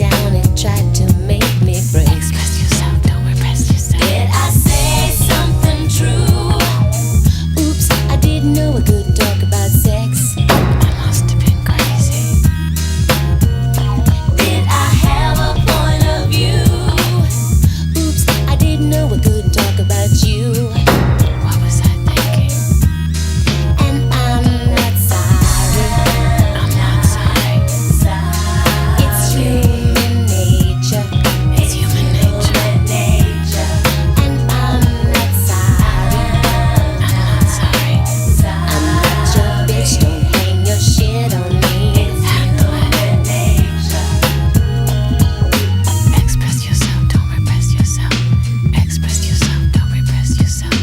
down and tried to make me break. Express yourself, don't repress yourself. Did I say something true? Oops, I didn't know I couldn't talk about sex. I must have been crazy. Did I have a point of view? Oops, I didn't know I couldn't talk about you. What was I thinking? And I'm not sorry. I'm not sorry. It's human nature. It's human nature. And I'm not sorry. I'm not sorry. I'm not your bitch, don't hang your shit on me. Handle it. Express yourself, don't repress yourself. Express yourself, don't repress yourself.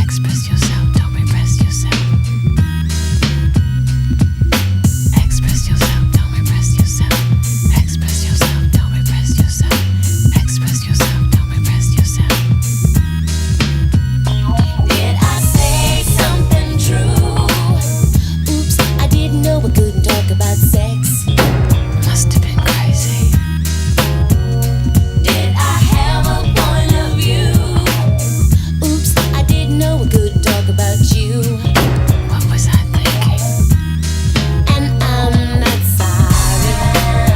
Express yourself, don't repress yourself. Express yourself, don't repress yourself. Express yourself, don't repress yourself. Express yourself, don't repress yourself. Did I say something true? Oops, I didn't know I couldn't talk about sex. Must have been crazy. Did I have a point of view? Oops, I didn't know I couldn't talk about you. What was I thinking? And I'm not sorry.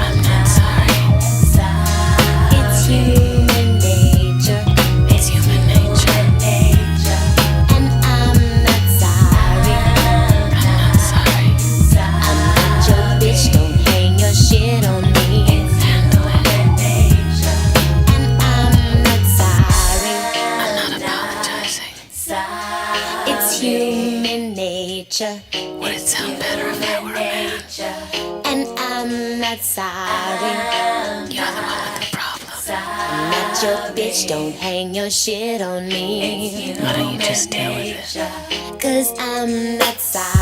I'm not sorry. It's human nature. It's human nature. And I'm not sorry. I'm not sorry. I'm not your bitch, don't hang your shit on me. Handle it. And I'm not sorry. I'm not apologizing. It's human nature. Would it sound better if I were a man? And I'm not sorry. You're the one with the problem. I'm not your bitch, don't hang your shit on me. Why don't you just deal with it? 'Cause I'm not sorry.